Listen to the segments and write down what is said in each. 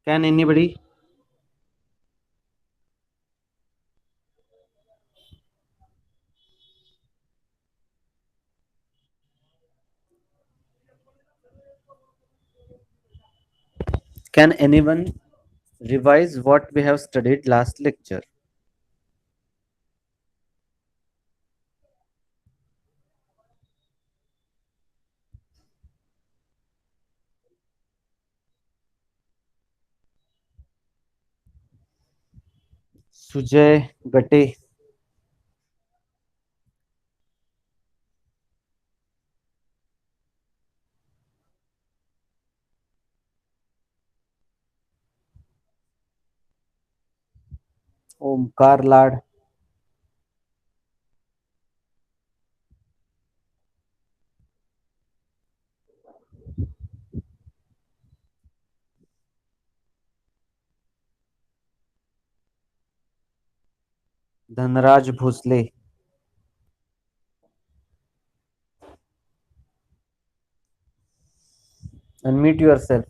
Can anybody? Can anyone revise what we have studied last lecture? Sujay Gate, Omkar Lad, Dhanraj Bhosle. Unmute yourself.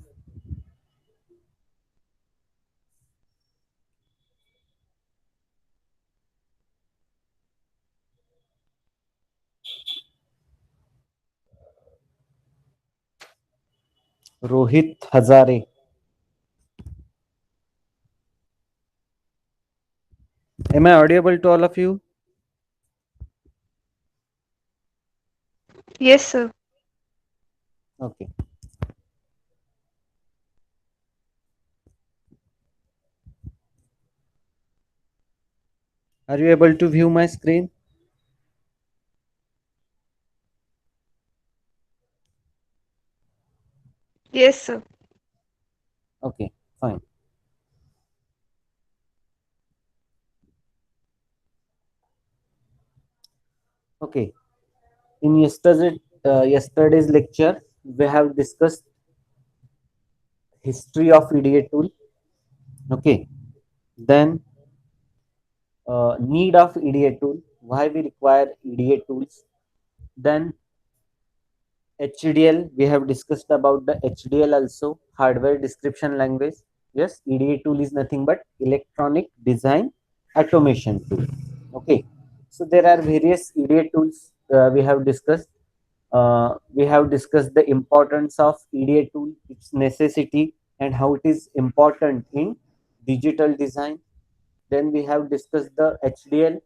Rohit Hazare. Am I audible to all of you? Yes, sir. Okay. Are you able to view my screen? Yes, sir. Okay, fine. Okay. In yesterday's lecture, we have discussed history of EDA tool. Okay. Then need of EDA tool, why we require EDA tools. Then HDL, we have discussed about the HDL also, hardware description language. Yes, EDA tool is nothing but electronic design automation tool. Okay, so there are various EDA tools we have discussed. We have discussed the importance of EDA tool, its necessity, and how it is important in digital design. Then we have discussed the HDL.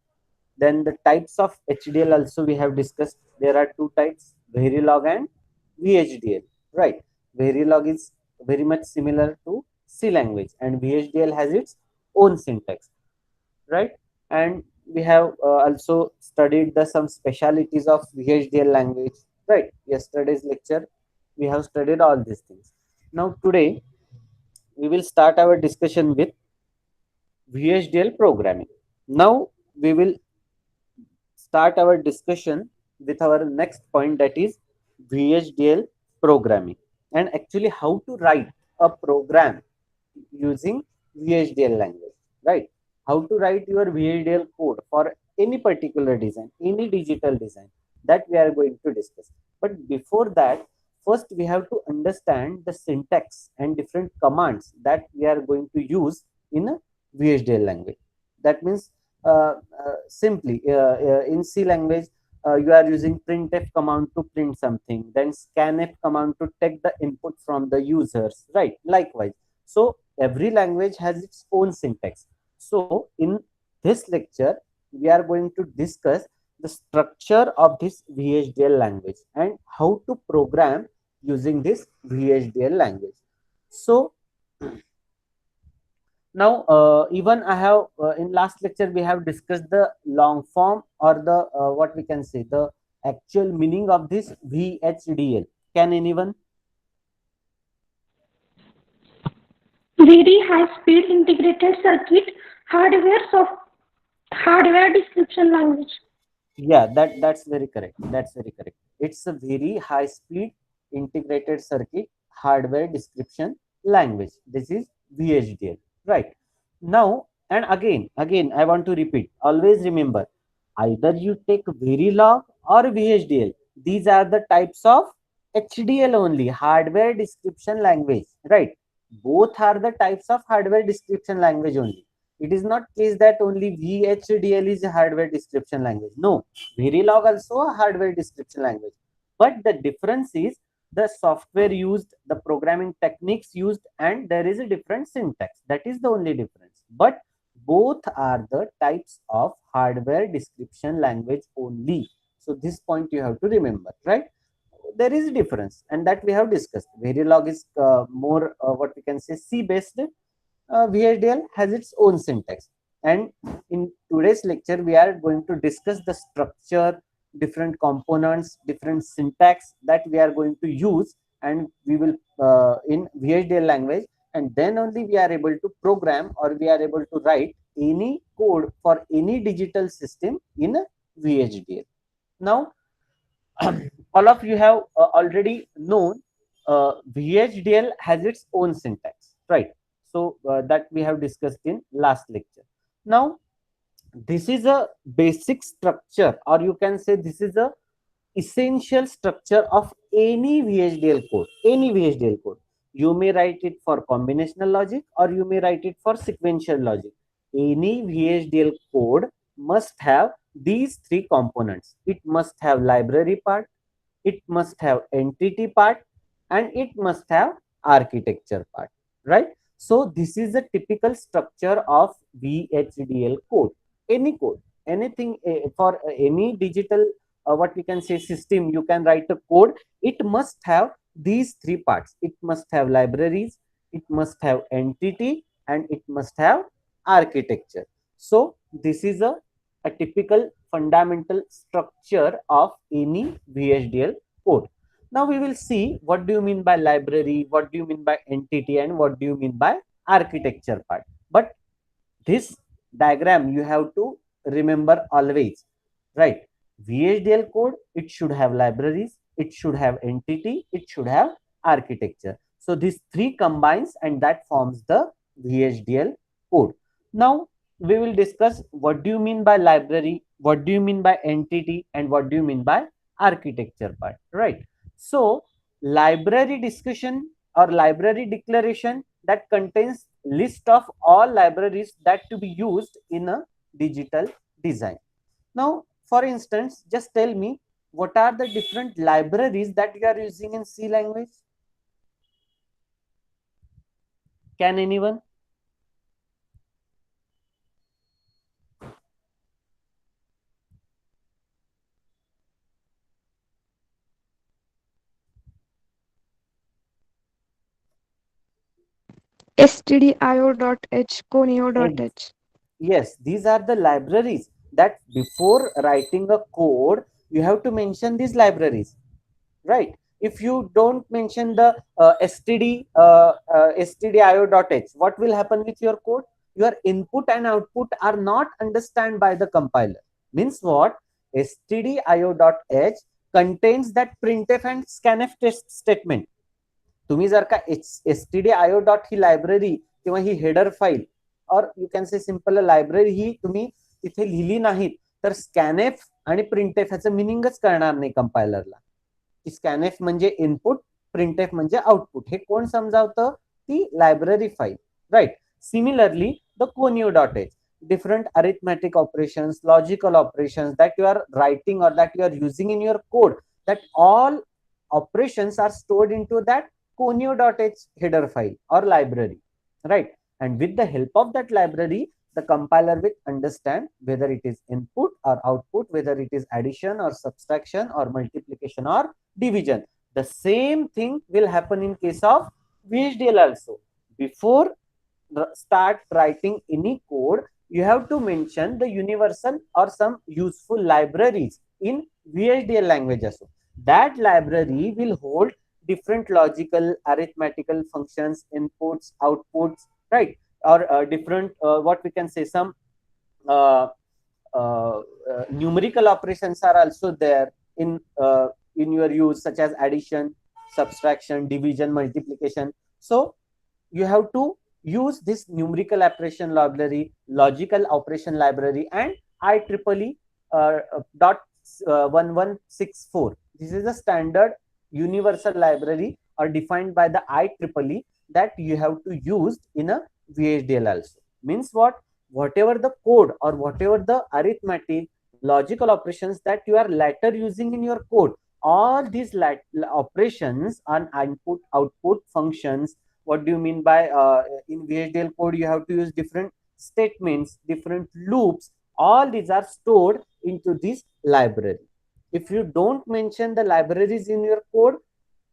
Then the types of HDL also we have discussed. There are two types, Verilog and VHDL. Right. Verilog is very much similar to C language and VHDL has its own syntax. Right. And we have also studied the some specialities of VHDL language. Right. Yesterday's lecture we have studied all these things. Now today we will start our discussion with VHDL programming. Now we will start our discussion with our next point, that is VHDL programming, and actually how to write a program using VHDL language, right? How to write your VHDL code for any particular design, any digital design, that we are going to discuss. But before that, first we have to understand the syntax and different commands that we are going to use in a VHDL language. That means simply in C language, you are using printf command to print something, then scanf command to take the input from the users, right? Likewise, so every language has its own syntax. So in this lecture, we are going to discuss the structure of this VHDL language and how to program using this VHDL language. So now, even I have in last lecture we have discussed the long form or the what we can say the actual meaning of this VHDL. Can anyone? Very high-speed integrated circuit hardware description language. Yeah, that's very correct. That's very correct. It's a very high speed integrated circuit hardware description language. This is VHDL, right? Now, and again, I want to repeat. Always remember, either you take Verilog or VHDL. These are the types of HDL only, hardware description language, right? Both are the types of hardware description language only. It is not case that only VHDL is a hardware description language. No, Verilog also a hardware description language. But the difference is the software used, the programming techniques used, and there is a different syntax. That is the only difference. But both are the types of hardware description language only. So this point you have to remember, right? There is a difference, and that we have discussed. Verilog is more what we can say C based. VHDL has its own syntax. And in today's lecture, we are going to discuss the structure, different components, different syntax that we are going to use, and we will in VHDL language, and then only we are able to program or we are able to write any code for any digital system in a VHDL. Now, all of you have already known VHDL has its own syntax, right? So that we have discussed in last lecture. Now, this is a basic structure, or you can say this is a essential structure of any VHDL code. Any VHDL code. You may write it for combinational logic or you may write it for sequential logic. Any VHDL code must have these three components. It must have library part, it must have entity part, and it must have architecture part, right? So this is a typical structure of VHDL code. Any code, anything for any digital what we can say system, you can write a code. It must have these three parts. It must have libraries, it must have entity, and it must have architecture. So this is a typical fundamental structure of any VHDL code. Now we will see what do you mean by library, what do you mean by entity, and what do you mean by architecture part. But this diagram you have to remember always, right? VHDL code, it should have libraries, it should have entity, it should have architecture. So these three combines and that forms the VHDL code. Now we will discuss what do you mean by library, what do you mean by entity, and what do you mean by architecture part, right? So library discussion or library declaration that contains list of all libraries that to be used in a digital design. Now, for instance, just tell me what are the different libraries that you are using in C language? Can anyone? stdio.h, Ex- conio.h. Yes, these are the libraries that before writing a code, you have to mention these libraries, right? If you don't mention the stdio.h, what will happen with your code? Your input and output are not understood by the compiler. Means what? stdio.h contains that printf and scanf test statement. तुम्ही जर का stdio dot ही library किंवा ही header file or you can say simple library ही तुम्ही तिथे लिहिली नाहीत तर स्कॅनएफ आणि प्रिंटएफ ह्याचं मिनिंगच कळणार नाही कंपायलरला. की स्कॅनएफ म्हणजे इनपुट, प्रिंटएफ म्हणजे आउटपुट. हे कोण समजावतं? ती library file, right? Similarly the conio dot h, different arithmetic operations, logical operations that you are writing or that you are using in your code, that all operations are stored into that conio.h header file or library, right? And with the help of that library, the compiler will understand whether it is input or output, whether it is addition or subtraction or multiplication or division. The same thing will happen in case of VHDL also. Before start writing any code, you have to mention the universal or some useful libraries in VHDL language also. That library will hold different logical, arithmetical functions, inputs, outputs, right? Or different, what we can say, some uh, numerical operations are also there in your use, such as addition, subtraction, division, multiplication. So you have to use this numerical operation library, logical operation library, and IEEE dot 1164. This is a standard universal library or defined by the IEEE that you have to use in a VHDL also. Means what? Whatever the code or whatever the arithmetic logical operations that you are later using in your code, all these operations on input output functions. What do you mean by in VHDL code you have to use different statements, different loops, all these are stored into this library. If you don't mention the libraries in your code,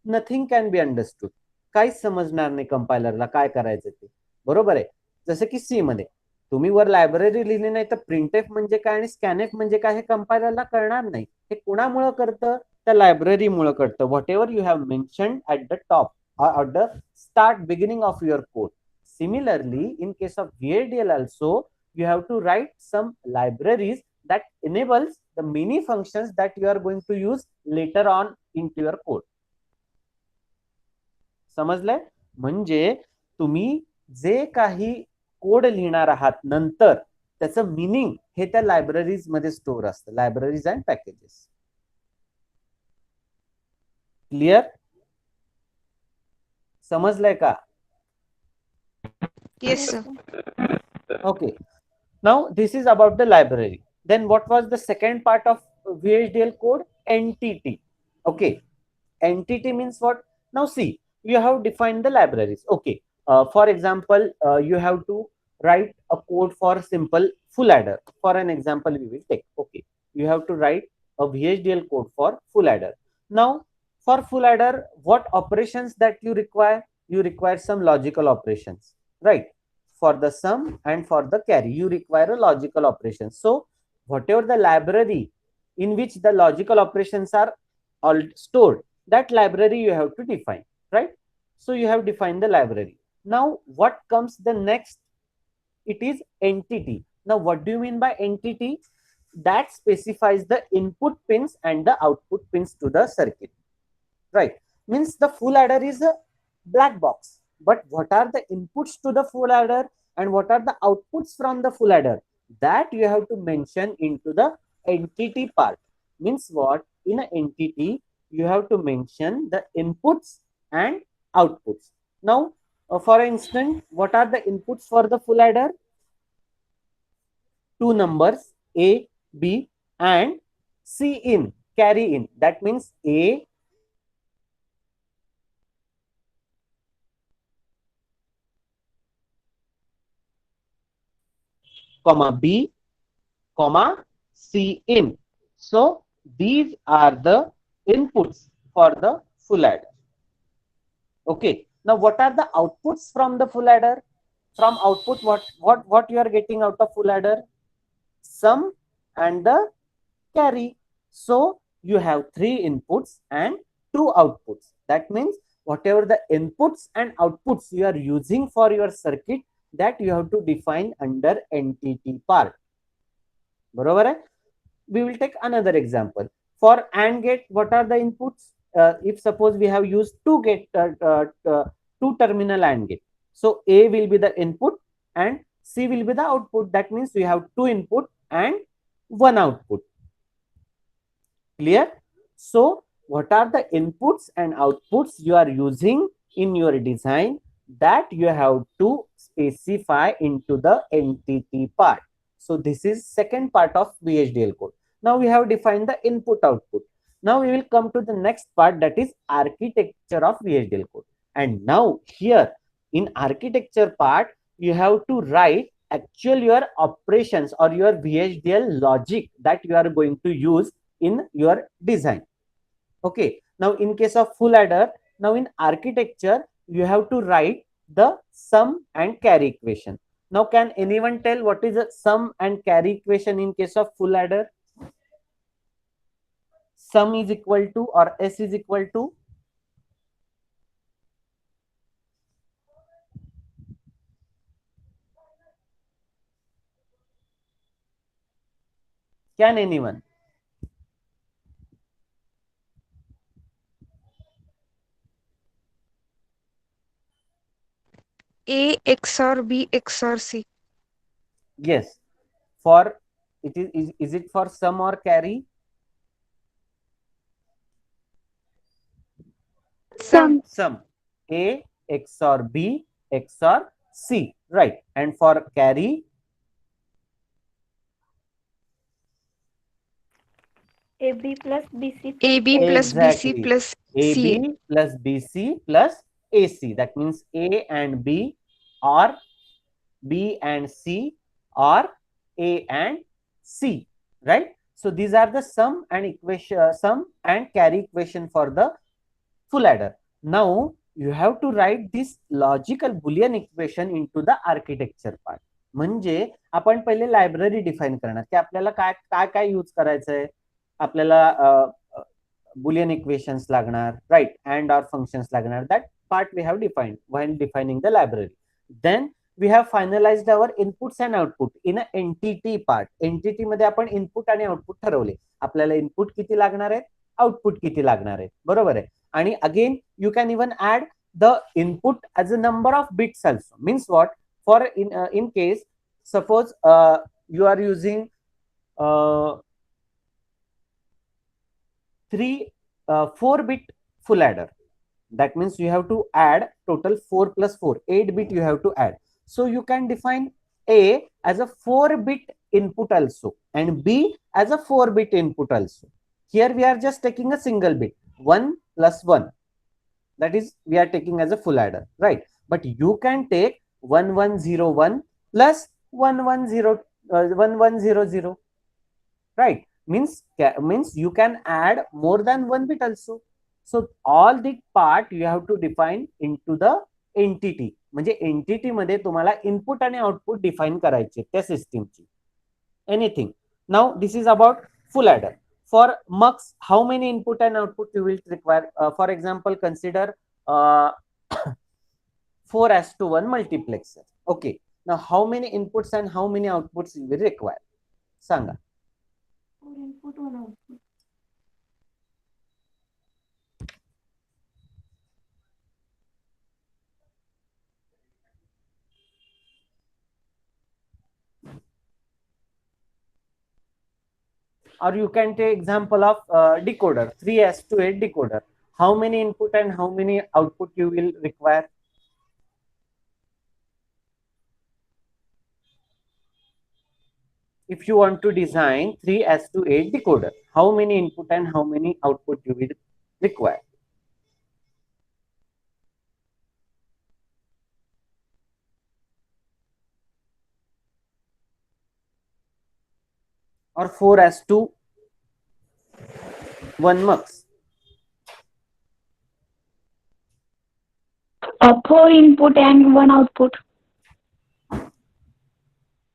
nothing can be understood. काहीच समजणार नाही कंपायलरला काय करायचं ते. बरोबर आहे. जसं की सी मध्ये तुम्ही वर लायब्ररी लिहिली नाही तर प्रिंटएफ म्हणजे काय आणि स्कॅनएफ म्हणजे काय हे कंपायलरला कळणार नाही. हे कुणामुळे करतं? त्या लायब्ररीमुळे करतं. What ever you have mentioned at the top or at the start beginning of your code. Similarly, in case of VHDL also, you have to write some libraries that enables the many functions that you are going to use later on into your code. समजलंय? म्हणजे तुम्ही जे काही code लिहिणार आहात नंतर त्याचं meaning हे त्या libraries मध्ये store असतं. Libraries and packages. क्लिअर? समजलंय का? Yes, sir. Okay. Now this is about the library. Then what was the second part of VHDL code? Entity. Okay. Entity means what? Now see, you have defined the libraries. Okay. For example, you have to write a code for simple full adder. For an example, we will take. Okay. You have to write a VHDL code for full adder. Now, for full adder, what operations that you require? You require some logical operations, right? For the sum and for the carry, you require a logical operation. So, whatever the library in which the logical operations are all stored, that library you have to define, right? So you have defined the library. Now what comes the next? It is entity. Now what do you mean by entity? That specifies the input pins and the output pins to the circuit, right? Means the full adder is a black box, but what are the inputs to the full adder and what are the outputs from the full adder, that you have to mention into the entity part. Means what? In an entity you have to mention the inputs and outputs. Now for instance, what are the inputs for the full adder? Two numbers A, B and C in, carry in. That means A, comma B, comma C in. So these are the inputs for the full adder. Okay. Now what are the outputs from the full adder? From output, what you are getting out of full adder? Sum and the carry. So you have three inputs and two outputs. That means whatever the inputs and outputs you are using for your circuit, that you have to define under entity part. बरोबर है? We will take another example. For AND gate, what are the inputs? If suppose we have used two terminal AND gate, so A will be the input and C will be the output. That means we have two input and one output. Clear? So what are the inputs and outputs you are using in your design, that you have to specify into the entity part. So this is second part of VHDL code. Now we have defined the input output. Now we will come to the next part, that is architecture of VHDL code. And now here in architecture part, you have to write actual your operations or your VHDL logic that you are going to use in your design. Okay. Now in case of full adder, now in architecture, you have to write the sum and carry equation. Now can anyone tell what is a sum and carry equation in case of full adder? Sum is equal to, or S is equal to, can anyone? A XOR B XOR C. Yes. For it is it for sum or carry? Sum. Sum. A XOR B XOR C, right? And for carry, AB plus BC plus AB AC. plus BC exactly, plus CA. AB plus BC plus AC. That means A and B, or B and C, or A and C, right? So these are the sum and equation, sum and carry equation for the full adder. Now you have to write this logical boolean equation into the architecture part. म्हणजे आपण पहिले library define करणार की आपल्याला काय काय काय use करायचंय. आपल्याला boolean equations लागणार, right, and or functions लागणार. That part we have defined while defining the library. Then we have finalized our inputs and output in a entity part. Entity मध्ये आपण इनपुट आणि आउटपुट ठरवले. आपल्याला input किती लागणार आहे, आउटपुट किती लागणार आहे, बरोबर आहे. आणि again you can even add the input as a number of bits also. Means what? For in case suppose you are using 4-bit full adder. That means you have to add total 4 plus 4, 8-bit you have to add. So you can define A as a 4-bit input also and B as a 4-bit input also. Here we are just taking a single bit, 1 plus 1. That is we are taking as a full adder, right? But you can take 1101 plus 1100, right? Means you can add more than 1 bit also. So all the part you have to define into the entity. म्हणजे entity मध्ये तुम्हाला input आणि output define करायचे त्या सिस्टीमची. Anything. Now this is about full adder. For mux, how many input and output you will require? For example, consider 4:1 multiplexer. Okay. Now, how many inputs and how many outputs you will require? Sanga. 4 input, 1 output. Or you can take example of decoder, 3:8 decoder. How many input and how many output you will require? If you want to design 3:8 decoder, how many input and how many output you will require? Or 4:1 mux? 4 input and 1 output.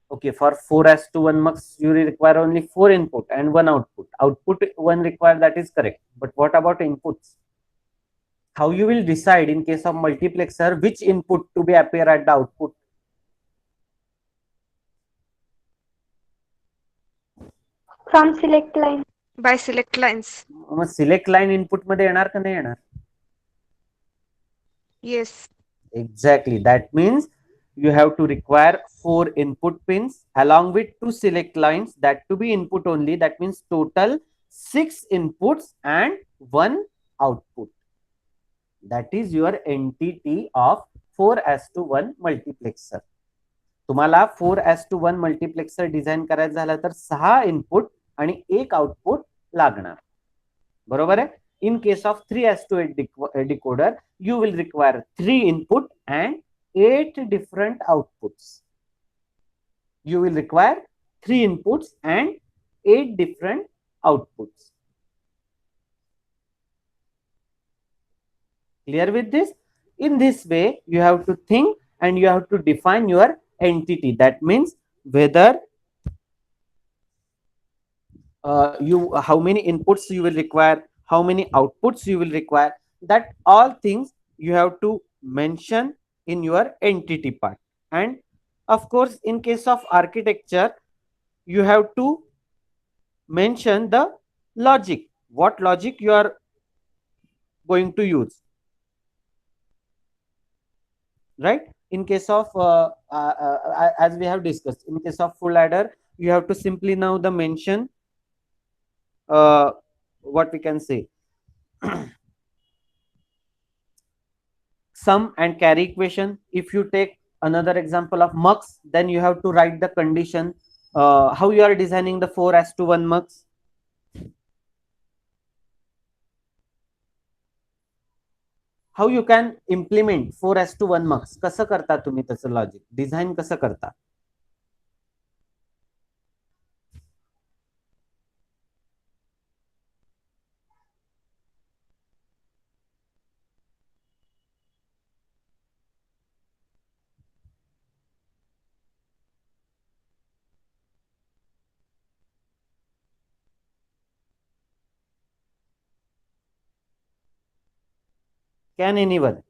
Okay, for 4:1 mux, you require only 4 input and 1 output. Output 1 required, that is correct. But what about inputs? How you will decide in case of multiplexer which input to be appear at the output? From select line. By select lines. Mug select line input मध्ये येणार का नाही येणार? Yes. Exactly. That means you have to require 4 input pins along with 2 select lines, that to be input only. That means total 6 inputs and 1 output. That is your entity of 4:1 multiplexer. तुम्हाला 4:1 multiplexer design करायचं झालं तर 6 input आणि 1 output लागणार, बरोबर आहे. In case of 3:8 decoder, you will require 3 input and 8 different outputs. You will require 3 inputs and 8 different outputs. Clear with this? In this way, you have to think and you have to define your entity. That means whether how many inputs you will require, how many outputs you will require, that all things you have to mention in your entity part. And of course, in case of architecture, you have to mention the logic, what logic you are going to use, right? In case of as we have discussed, in case of full adder, you have to simply now the mention what we can say sum and carry equation. If you take another example of mux, then you have to write the condition. How you are designing the 4:1 mux? How you can implement 4:1 mux? कसं करता तुम्ही त्याचं logic design कसं करता? Can anyone?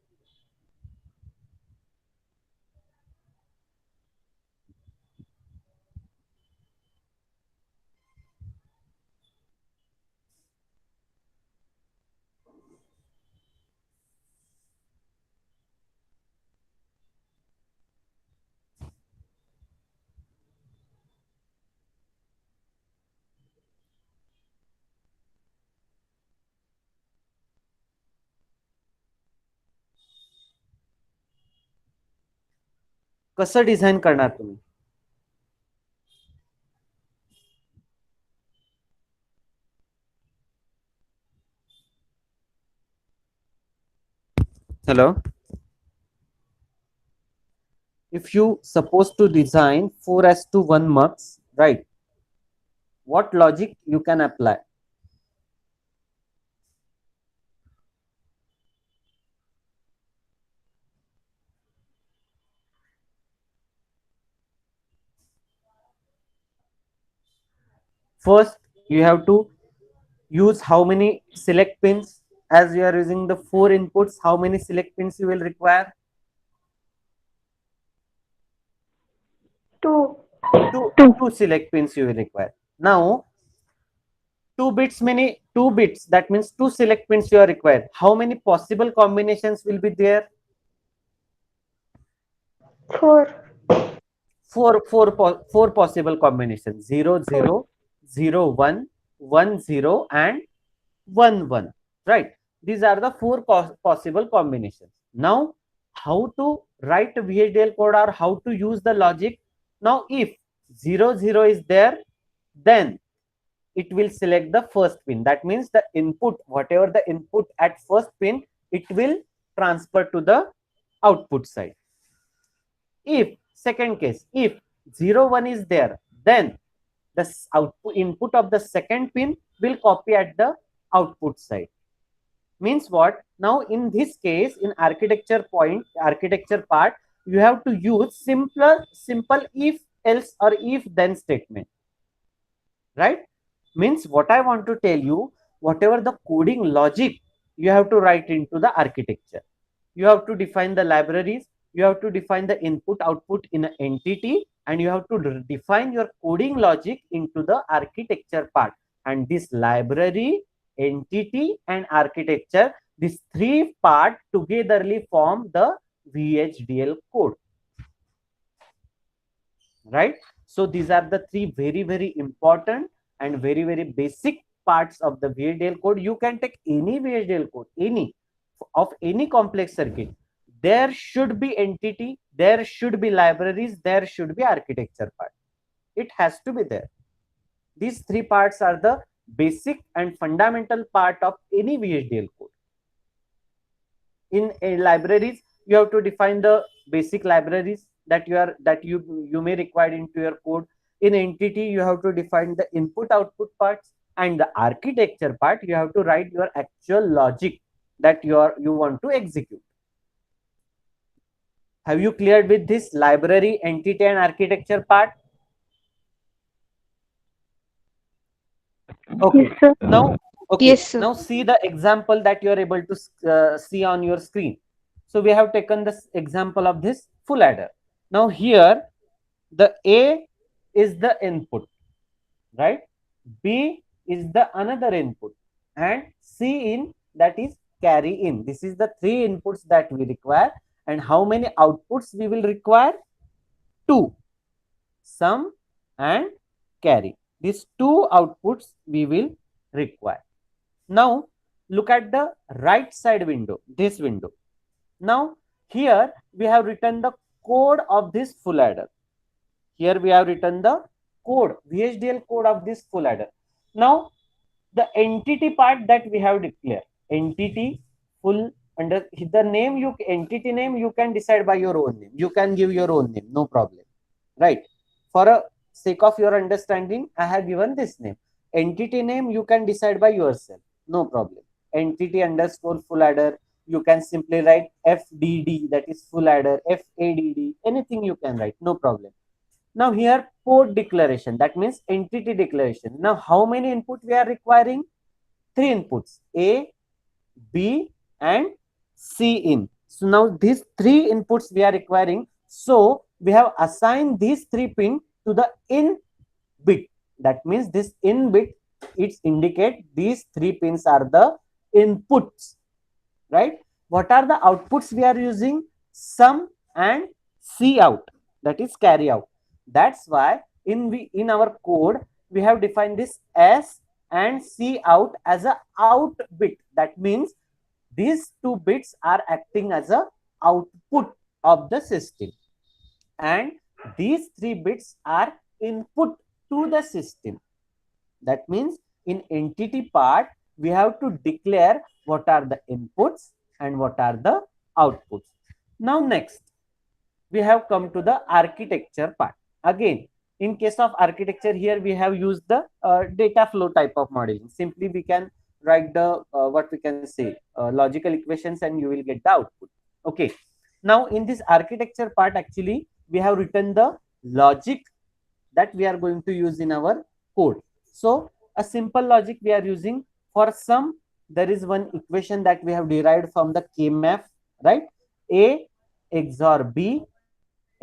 कसं design करणार तुम्ही? Hello. If you supposed to design 4:1 mux, right? What logic you can apply? First, you have to use how many select pins? As you are using the 4 inputs, how many select pins you will require? Two. Two select pins you will require. Now, 2 bits, that means 2 select pins you are required. How many possible combinations will be there? Four. Four possible combinations: 0 0 0 1 1 0 and 1 1, right? These are the 4 possible combinations. Now, how to write VHDL code or how to use the logic? Now, if 0 0 is there, then it will select the first pin. That means the input, whatever the input at first pin, it will transfer to the output side. If second case, if 0 1 is there, then the output input of the second pin will copy at the output side. Means what? Now in this case, in architecture part, you have to use simple if else or if then statement, right? Means what I want to tell you, whatever the coding logic you have to write into the architecture. You have to define the libraries, you have to define the input output in an entity, and you have to define your coding logic into the architecture part. And this library, entity and architecture, these 3 parts togetherly form the VHDL code, right? So these are the 3 very important and very basic parts of the VHDL code. You can take any VHDL code, any of any complex circuit. There should be entity, there should be libraries, there should be architecture part. It has to be there. These 3 parts are the basic and fundamental part of any VHDL code. In libraries, you have to define the basic libraries that you may require into your code. In entity, you have to define the input output parts, and the architecture part, you have to write your actual logic that you want to execute. Have you cleared with this library, entity and architecture part? Okay. Yes, sir. Now, okay. Yes, sir. Now see the example that you are able to see on your screen. So we have taken this example of this full adder. Now here, the A is the input, right? B is the another input, and C in, that is carry in. This is the 3 inputs that we require. And how many outputs we will require? 2, sum and carry. These 2 outputs we will require. Now look at the right side window, this window. Now here we have written the code of this full adder. Here we have written the code, VHDL code of this full adder. Now the entity part that we have declared, entity full, under the name, you entity name you can decide by your own name. You can give your own name, no problem, right? For a sake of your understanding, I have given this name. Entity name you can decide by yourself, no problem. Entity underscore full adder, you can simply write FDD, that is full adder, FADD, anything you can write, no problem. Now here port declaration, that means entity declaration. Now how many input we are requiring? Three inputs, A, B and C in. So now these three inputs we are requiring. So we have assigned these three pin to the in bit. That means this in bit, it indicate these three pins are the inputs, right? What are the outputs we are using? Sum and C out, that is carry out. That's why in our code we have defined this S and C out as a out bit. That means these two bits are acting as a output of the system, and these three bits are input to the system. That means in entity part, we have to declare what are the inputs and what are the outputs. Now next, we have come to the architecture part. Again, in case of architecture, here we have used the data flow type of modeling. Simply we can write the what we can say logical equations and you will get the output. Okay. Now in this architecture part, actually we have written the logic that we are going to use in our code. So a simple logic we are using for sum. There is one equation that we have derived from the KMAF, right? A XOR B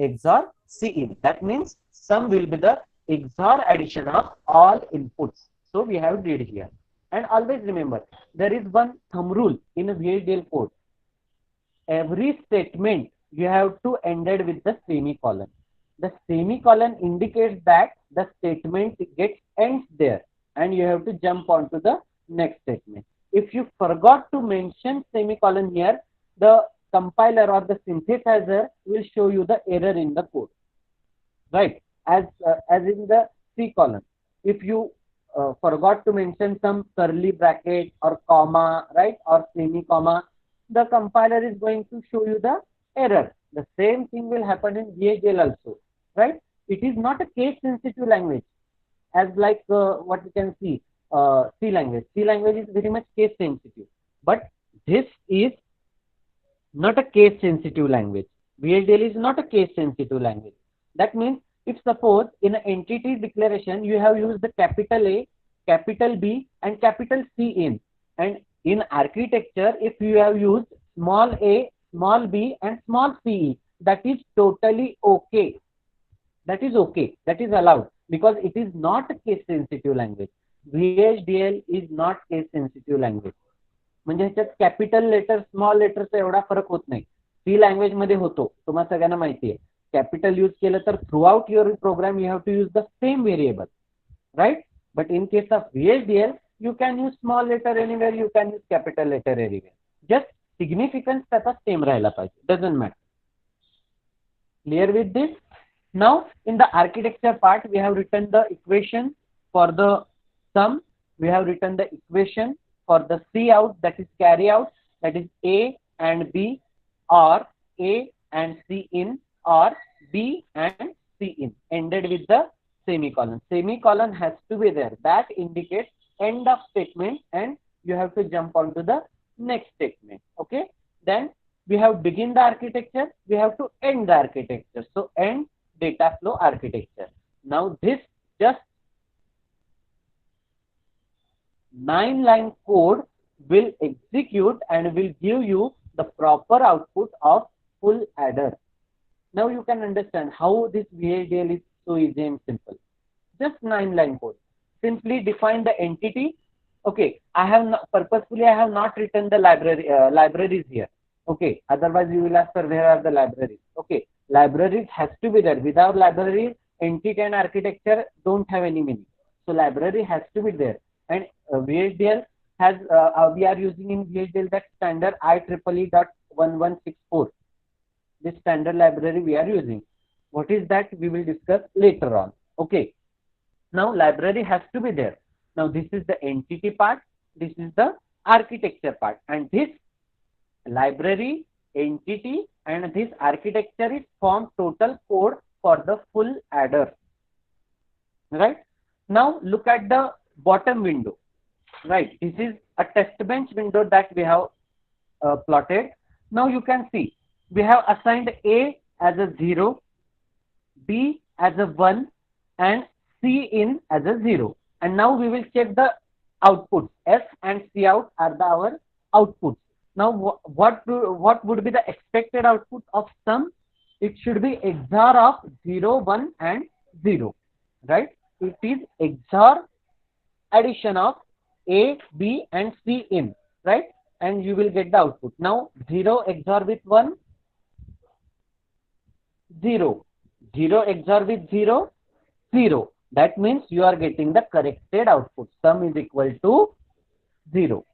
XOR C in. That means sum will be the XOR addition of all inputs. So we have did here. And always remember, there is one thumb rule in a VHDL code. Every statement you have to end it with the semicolon. The semicolon indicates that the statement gets ends there and you have to jump on to the next statement. If you forgot to mention semicolon here, the compiler or the synthesizer will show you the error in the code, right? As in the C column. If you forgot to mention some curly bracket or comma, right, or semi comma, the compiler is going to show you the error. The same thing will happen in VHDL also, right? It is not a case sensitive language as like what we can see C language. C language is very much case sensitive, but this is not a case sensitive language. VHDL is not a case sensitive language. That means if suppose in an entity declaration you have used the capital A, capital B and capital C in, and in architecture if you have used small a, small b and small c, that is totally okay. That is okay. That is allowed because it is not a case sensitive language. VHDL is not case sensitive language. म्हणजे ह्याच्यात capital letter small लेटरचा एवढा फरक होत नाही. C language मध्ये होतो, तुम्हाला सगळ्यांना माहिती आहे. कॅपिटल यूज केलं तर throughout your program you have to use the same variable, right? But in case of VHDL you can use small letter anywhere, you can use capital letter anywhere. Just significance त्याचा same राहायला पाहिजे, doesn't matter. Clear with this? Now in the architecture part we have written the equation for the sum, we have written the equation for the C out, that is carry out, that is A and B, or A and C in, or B and C in, ended with the semicolon. Semicolon has to be there. That indicates end of statement and you have to jump on to the next statement. Okay. Then we have begin the architecture, we have to end the architecture. So end data flow architecture. Now this just 9-line code will execute and will give you the proper output of full adder. Now you can understand how this VHDL is so easy and simple. Just 9-line code. Simply define the entity. Okay, I have not, purposefully I have not written the libraries here. Okay, otherwise you will ask, sir, where are the libraries? Okay, libraries has to be there. Without library, entity and architecture don't have any meaning. So library has to be there. And VHDL has we are using in VHDL that standard IEEE 1164. This standard library we are using. What is that? We will discuss later on. Okay. Now library has to be there. Now this is the entity part. This is the architecture part. And this library, entity, and this architecture is form total code for the full adder. Right. Now look at the bottom window. Right. This is a test bench window that we have plotted. Now you can see we have assigned A as a 0, B as a 1, and C in as a 0. And now we will check the outputs. S and C out are our outputs. Now what would be the expected output of sum? It should be XOR of 0, 1 and 0. Right? It is XOR addition of A, B and C in. Right? And you will get the output. Now 0 XOR with 1, 0. 0 XOR with 0, 0. That means you are getting the corrected output. Sum is equal to 0.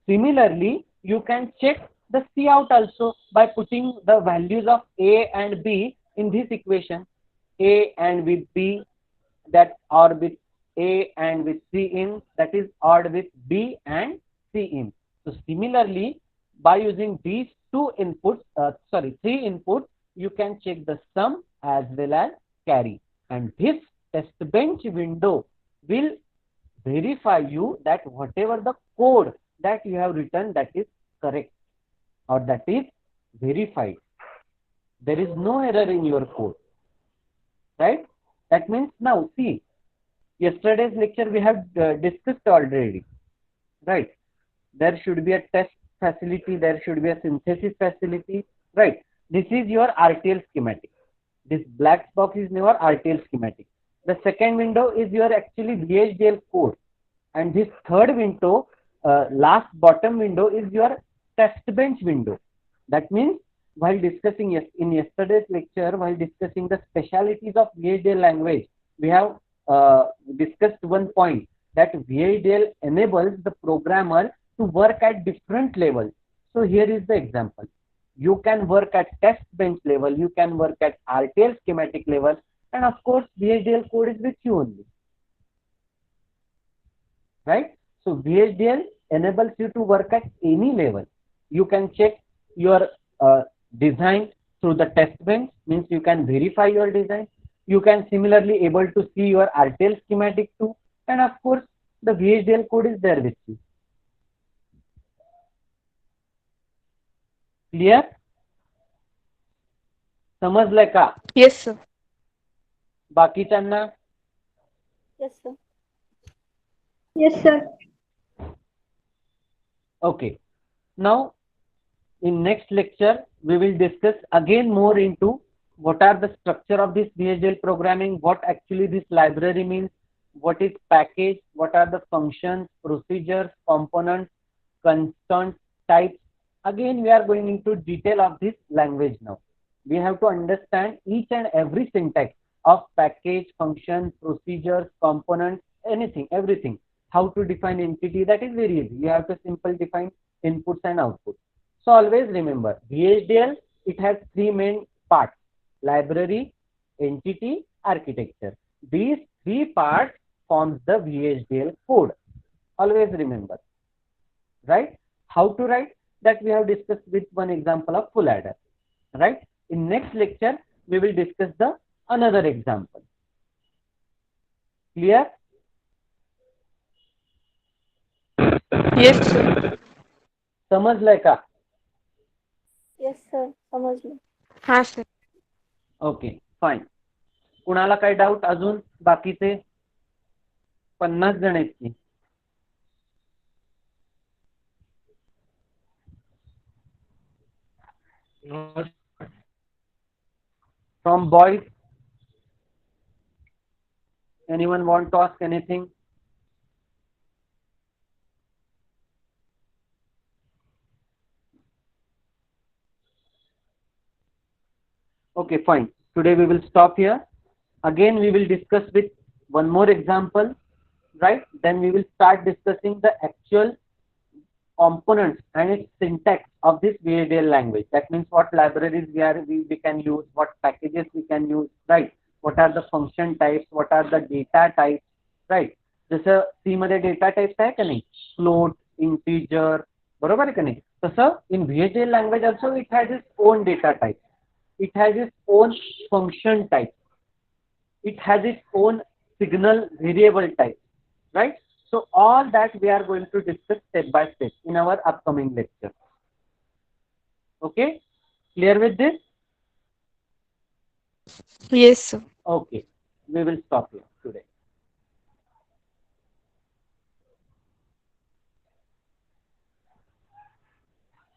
Similarly, you can check the C out also by putting the values of A and B in this equation. A and with B, that or with A and with C in, that is OR with B and C in. So similarly, by using these three inputs, you can check the sum as well as carry. And this test bench window will verify you that whatever the code that you have written, that is correct or that is verified. There is no error in your code. Right? That means now see, yesterday's lecture we have discussed already. Right? There should be a test facility, there should be a synthesis facility. Right? This is your RTL schematic. This black box is your RTL schematic. The second window is your actually VHDL code. And this third window, last bottom window, is your test bench window. That means while discussing in yesterday's lecture, while discussing the specialities of VHDL language, we have discussed one point, that VHDL enables the programmer to work at different levels. So here is the example. You can work at test bench level, you can work at RTL schematic level, and of course VHDL code is with you only. Right? So VHDL enables you to work at any level. You can check your design through the test bench, means you can verify your design. You can similarly able to see your RTL schematic too, and of course the VHDL code is there with you. Clear? समजलंय का? Yes, sir. बाकीच्यांना? Yes, sir. Yes, sir. Okay. Now, in next lecture, we will discuss again more into what are the structure of this VHDL programming, what actually this library means, what is package, what are the functions, procedures, components, constants, types. Again, we are going into detail of this language now. We have to understand each and every syntax of package, function, procedures, components, anything, everything. How to define entity, that is very easy. You have to simply define inputs and outputs. So always remember, VHDL, it has three main parts: library, entity, architecture. These three parts forms the VHDL code. Always remember. Right? How to write? That we have discussed with one example of full adder. Right? In next lecture, we will discuss the another example. Clear? Yes, sir. समजलंय का? Yes, sir. समजलं. हाँ sir. Okay, fine. कुणाला काय doubt अजून? बाकीचे 50 जण आहेत की. From boys, anyone want to ask anything? Okay, fine. Today we will stop here. Again, we will discuss with one more example, right? Then we will start discussing the actual components and its syntax of this VHDL language. That means what libraries we can use, what packages we can use, right? What are the function types, what are the data types, right? जसं C मध्ये data types आहे का नाही, float, integer, बरोबर आहे का नाही? तसं इन VHDL language also it has its own data type, it has its own function type, it has its own signal variable type, right? So all that we are going to discuss step by step in our upcoming lecture. Okay, clear with this? Yes, sir. Okay, we will stop here today.